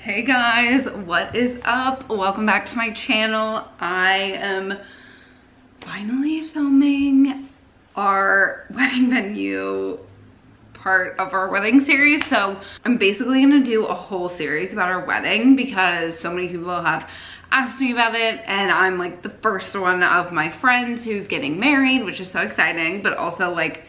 Hey guys, what is up? Welcome back to my channel. I am finally filming our wedding venue part of our wedding series. So I'm basically gonna do a whole series about our wedding because so many people have asked me about it, and I'm like the first one of my friends who's getting married, which is so exciting, but also like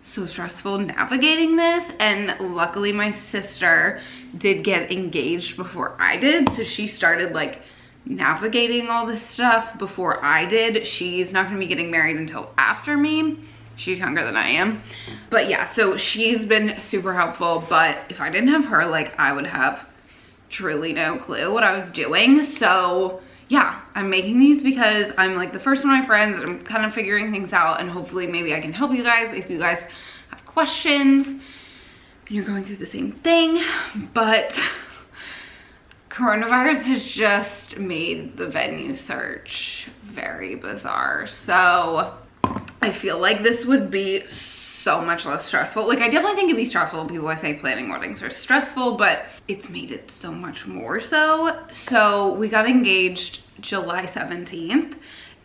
so stressful navigating this. And luckily my sister did get engaged before I did, so she started like navigating all this stuff before I did. She's not gonna be getting married until after me. She's younger than I am, but yeah, so she's been super helpful. But if I didn't have her, like, I would have truly no clue what I was doing. So yeah, I'm making these because I'm like the first one of my friends and I'm kind of figuring things out, and hopefully maybe I can help you guys if you guys have questions and you're going through the same thing. But coronavirus has just made the venue search very bizarre. So I feel like this would be so much less stressful. Like, I definitely think it'd be stressful. People always say planning weddings are stressful, but it's made it so much more so. So we got engaged July 17th,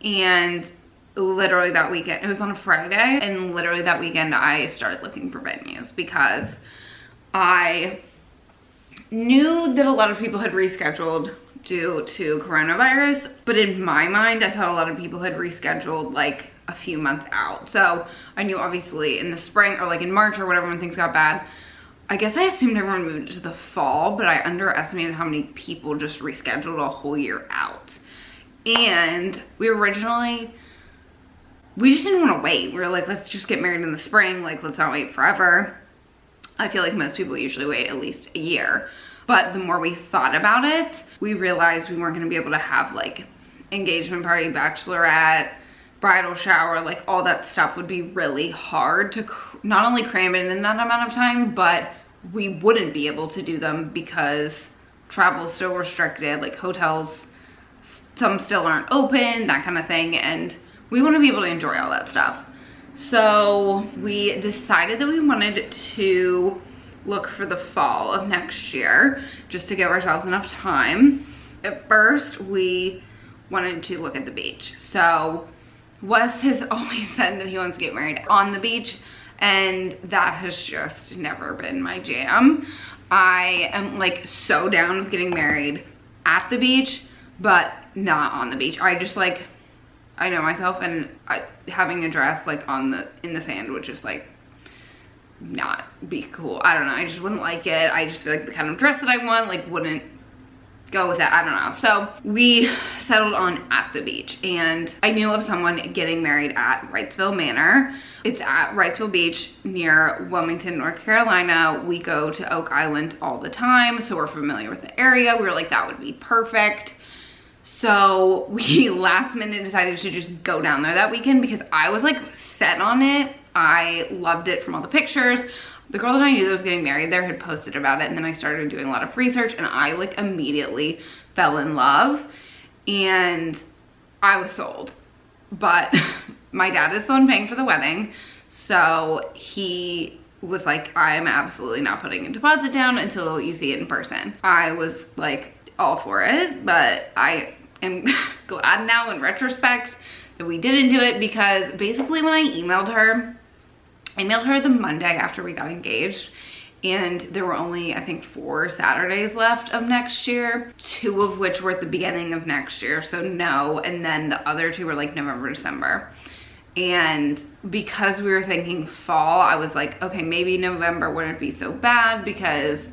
and literally that weekend, it was on a Friday, and literally that weekend I started looking for venues because I knew that a lot of people had rescheduled due to coronavirus, but in my mind I thought a lot of people had rescheduled like a few months out. So I knew obviously in the spring or like in March or whatever when things got bad, I guess I assumed everyone moved to the fall, but I underestimated how many people just rescheduled a whole year out. And we just didn't want to wait. We were like, let's just get married in the spring, like let's not wait forever. I feel like most people usually wait at least a year. But the more we thought about it, we realized we weren't gonna be able to have like engagement party, bachelorette, bridal shower, like all that stuff would be really hard to not only cram it in that amount of time, but we wouldn't be able to do them because travel is still restricted, like hotels, some still aren't open, that kind of thing. And we want to be able to enjoy all that stuff. So we decided that we wanted to look for the fall of next year just to give ourselves enough time. At first, we wanted to look at the beach. So Wes has always said that he wants to get married on the beach, and that has just never been my jam. I am like so down with getting married at the beach, but not on the beach. I just like, I know myself, and having a dress like in the sand would just like not be cool. I don't know, I just wouldn't like it. I just feel like the kind of dress that I want like wouldn't go with that. I don't know. So we settled on at the beach, and I knew of someone getting married at Wrightsville Manor. It's at Wrightsville Beach near Wilmington, North Carolina. We go to Oak Island all the time, so we're familiar with the area. We were like, that would be perfect. So we last minute decided to just go down there that weekend because I was like set on it. I loved it from all the pictures. The girl that I knew that was getting married there had posted about it, and then I started doing a lot of research, and I like immediately fell in love, and I was sold. But my dad is the one paying for the wedding, so he was like, I am absolutely not putting a deposit down until you see it in person. I was like all for it, but I am glad now in retrospect that we didn't do it, because basically when I emailed her the Monday after we got engaged, and there were only, I think, 4 Saturdays left of next year, 2 of which were at the beginning of next year, so no, and then the other 2 were like November, December. And because we were thinking fall, I was like, okay, maybe November wouldn't be so bad because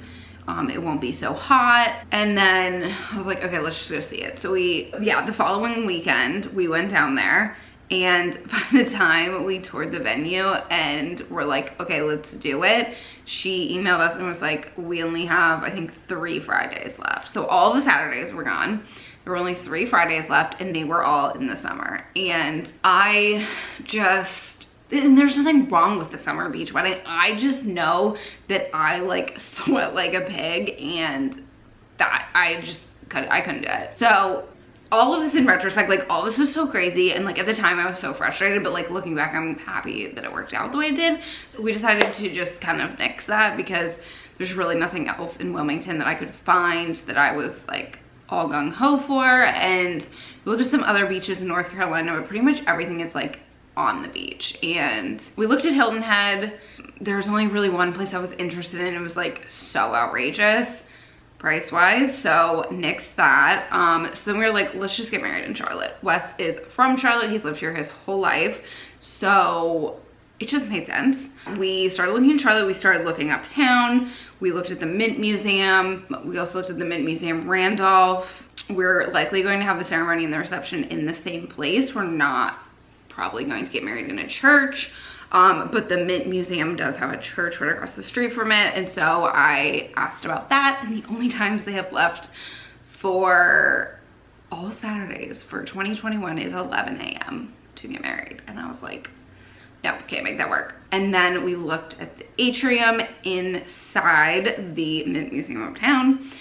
it won't be so hot. And then I was like, okay, let's just go see it. So the following weekend we went down there, and by the time we toured the venue and we're like, okay, let's do it, she emailed us and was like, we only have, I think, 3 Fridays left. So all the Saturdays were gone. There were only 3 Fridays left, and they were all in the summer. And I just, and there's nothing wrong with the summer beach wedding. I just know that I like sweat like a pig, and that I couldn't do it. So all of this in retrospect, like all this was so crazy, and like at the time I was so frustrated, but like looking back, I'm happy that it worked out the way it did. So we decided to just kind of nix that because there's really nothing else in Wilmington that I could find that I was like all gung-ho for. And we looked at some other beaches in North Carolina, but pretty much everything is like on the beach. And we looked at Hilton Head. There's only really one place I was interested in. It was like so outrageous price-wise, so nixed that. So then we were like, let's just get married in Charlotte. Wes is from Charlotte. He's lived here his whole life, so it just made sense. We started looking in Charlotte. We started looking uptown. We looked at the Mint Museum. We also looked at the Mint Museum Randolph. We're likely going to have the ceremony and the reception in the same place. We're not probably going to get married in a church. But the Mint Museum does have a church right across the street from it. And so I asked about that. And the only times they have left for all Saturdays for 2021 is 11 a.m. to get married. And I was like, no, can't make that work. And then we looked at the atrium inside the Mint Museum uptown. And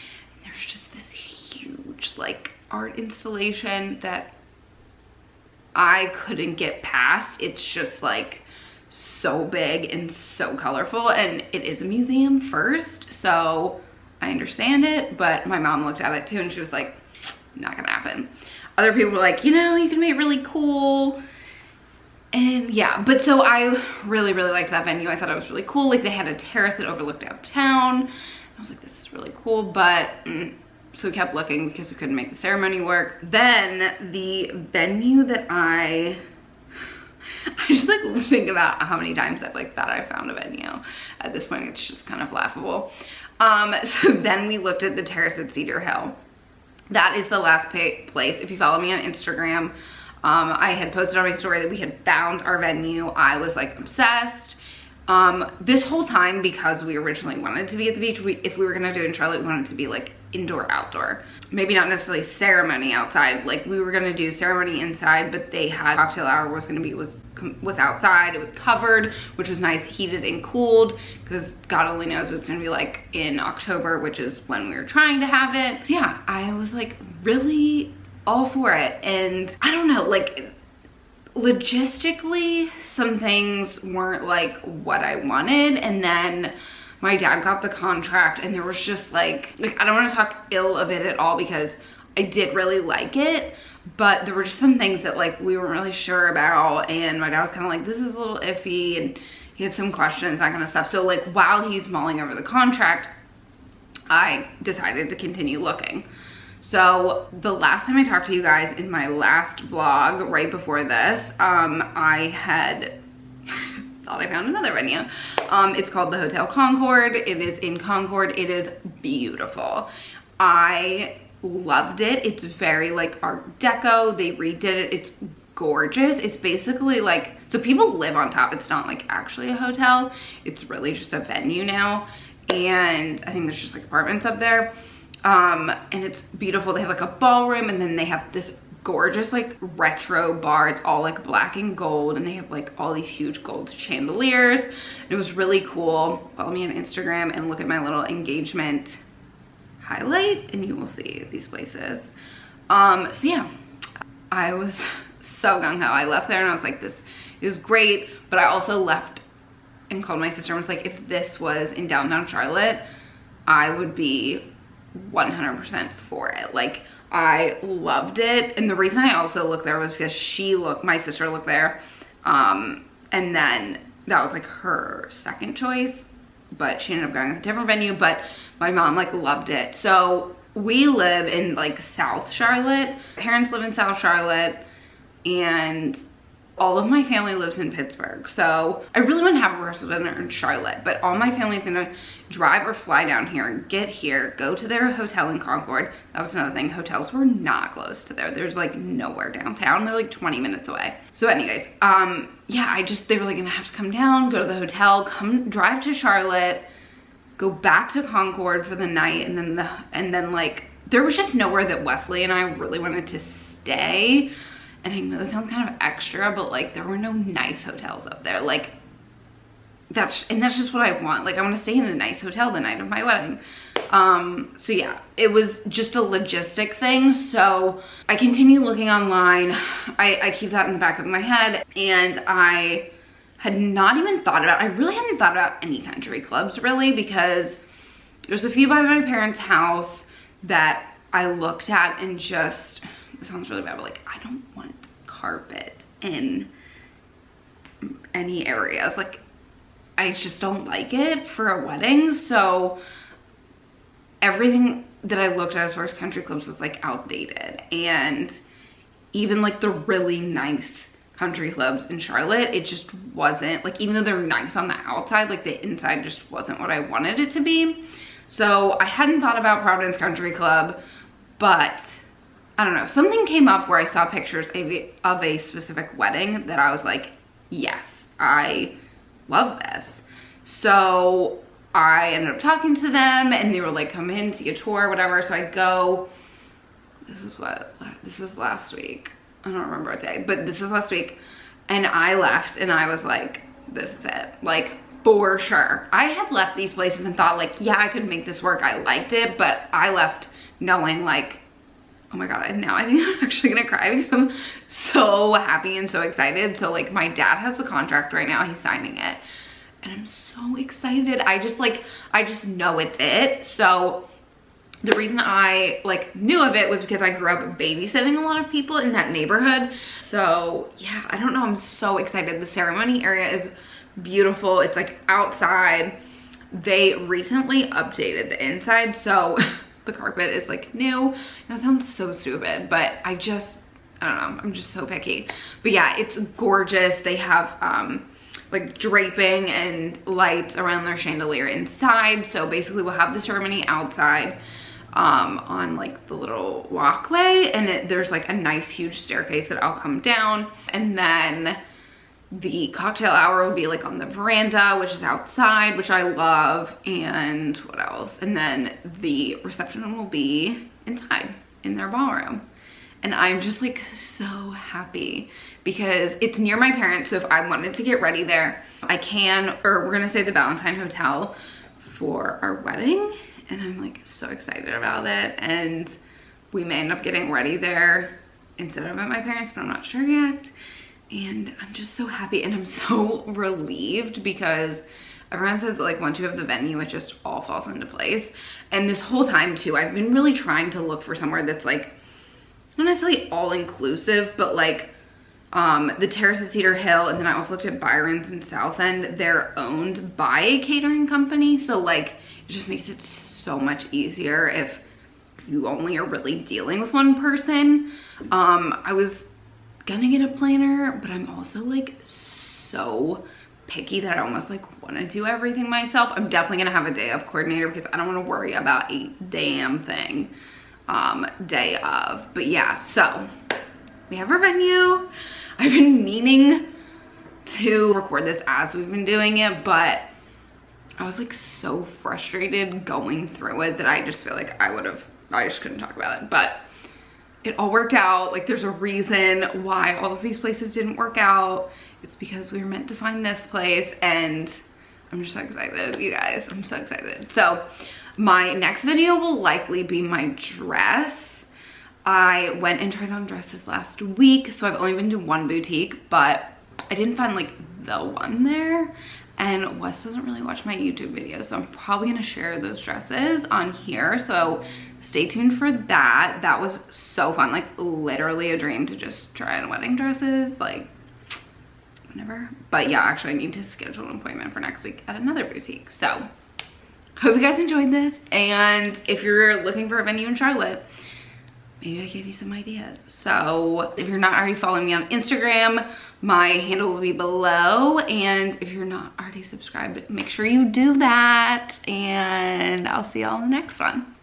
there's just this huge like art installation that I couldn't get past. It's just like so big and so colorful, and it is a museum first, so I understand it, but my mom looked at it too and she was like, not gonna happen. Other people were like, you know, you can make it really cool. And yeah, but so I really liked that venue. I thought it was really cool. Like they had a terrace that overlooked uptown. I was like, this is really cool, but so we kept looking because we couldn't make the ceremony work. Then the venue that I just like think about how many times I've like thought I found a venue. At this point, it's just kind of laughable. So then we looked at the terrace at Cedar Hill. That is the last place. If you follow me on Instagram, I had posted on my story that we had found our venue. I was like obsessed. This whole time, because we originally wanted to be at the beach, if we were gonna do it in Charlotte, we wanted to be like indoor, outdoor. Maybe not necessarily ceremony outside. Like we were gonna do ceremony inside, but they had cocktail hour was outside. It was covered, which was nice, heated and cooled, because God only knows what it's gonna be like in October, which is when we were trying to have it. So yeah, I was like really all for it. And I don't know, like logistically, some things weren't like what I wanted. And then my dad got the contract and there was just like I don't want to talk ill of it at all because I did really like it, but there were just some things that like we weren't really sure about, and my dad was kind of like, this is a little iffy, and he had some questions, that kind of stuff. So like while he's mulling over the contract, I decided to continue looking. So the last time I talked to you guys in my last vlog right before this, I had thought I found another venue. It's called the Hotel Concord. It is in Concord. It is beautiful. I loved it. It's very like Art Deco. They redid it. It's gorgeous. It's basically like, so people live on top. It's not like actually a hotel. It's really just a venue now. And I think there's just like apartments up there. And it's beautiful. They have like a ballroom, and then they have this gorgeous like retro bar. It's all like black and gold, and they have like all these huge gold chandeliers. It was really cool. Follow me on Instagram and look at my little engagement highlight and you will see these places. So yeah, I was so gung-ho. I left there and I was like, this is great. But I also left and called my sister and was like, if this was in downtown Charlotte, I would be 100% for it. Like I loved it. And the reason I also looked there was because my sister looked there, and then that was like her second choice, but she ended up going with a different venue. But my mom like loved it. So we live in like South Charlotte. My parents live in South Charlotte, and all of my family lives in Pittsburgh. So I really want to have a rehearsal dinner in Charlotte, but all my family is gonna drive or fly down here and get here, go to their hotel in Concord. That was another thing. Hotels were not close to there. There's like nowhere downtown. They're like 20 minutes away. So anyways, yeah, they were like gonna have to come down, go to the hotel, drive to Charlotte, go back to Concord for the night, and then like there was just nowhere that Wesley and I really wanted to stay. And I know this sounds kind of extra, but like there were no nice hotels up there. Like that's just what I want. Like I want to stay in a nice hotel the night of my wedding. So yeah, it was just a logistic thing. So I continue looking online. I keep that in the back of my head, and I had not even thought about, I really hadn't thought about any country clubs really, because there's a few by my parents' house that I looked at and just, it sounds really bad, but like, I don't want carpet in any areas. Like, I just don't like it for a wedding. So everything that I looked at as far as country clubs was like outdated. And even like the really nice country clubs in Charlotte, it just wasn't, like, even though they're nice on the outside, like the inside just wasn't what I wanted it to be. So I hadn't thought about Providence Country Club, but I don't know, something came up where I saw pictures of a specific wedding that I was like, yes, I love this. So I ended up talking to them and they were like, come in, see a tour, whatever. So I go, this was last week. I don't remember what day, but this was last week. And I left and I was like, this is it. Like, for sure. I had left these places and thought like, yeah, I could make this work. I liked it, but I left knowing like, oh my God, now I think I'm actually gonna cry because I'm so happy and so excited. So like, my dad has the contract right now, he's signing it. And I'm so excited. I just know it's it. So the reason I like knew of it was because I grew up babysitting a lot of people in that neighborhood. So yeah, I don't know, I'm so excited. The ceremony area is beautiful. It's like outside. They recently updated the inside, so the carpet is like new. That sounds so stupid, but I don't know, I'm just so picky. But yeah, it's gorgeous. They have like draping and lights around their chandelier inside. So basically we'll have the ceremony outside on like the little walkway, and there's like a nice huge staircase that I'll come down, and then the cocktail hour will be like on the veranda, which is outside, which I love. And what else? And then the reception will be inside in their ballroom. And I'm just like so happy because it's near my parents. So if I wanted to get ready there, I can, or we're gonna stay at the Valentine Hotel for our wedding. And I'm like so excited about it. And we may end up getting ready there instead of at my parents', but I'm not sure yet. And I'm just so happy and I'm so relieved because everyone says that like once you have the venue, it just all falls into place. And this whole time too, I've been really trying to look for somewhere that's like, not necessarily all inclusive, but like the Terrace at Cedar Hill, and then I also looked at Byron's in South End. They're owned by a catering company, so like it just makes it so much easier if you only are really dealing with one person. I was gonna get a planner, but I'm also like so picky that I almost like want to do everything myself. I'm definitely gonna have a day of coordinator because I don't want to worry about a damn thing day of. But yeah, so we have our venue. I've been meaning to record this as we've been doing it, but I was like so frustrated going through it that I just feel like I just couldn't talk about it. But it all worked out. Like there's a reason why all of these places didn't work out. It's because we were meant to find this place, and I'm just so excited, you guys. I'm so excited. So my next video will likely be my dress. I went and tried on dresses last week, so I've only been to one boutique, but I didn't find like the one there. And Wes doesn't really watch my YouTube videos, so I'm probably gonna share those dresses on here. So stay tuned for that. That was so fun, like literally a dream to just try on wedding dresses, like whenever. But yeah, actually I need to schedule an appointment for next week at another boutique. So hope you guys enjoyed this. And if you're looking for a venue in Charlotte, maybe I gave you some ideas. So if you're not already following me on Instagram, my handle will be below. And if you're not already subscribed, make sure you do that. And I'll see y'all in the next one.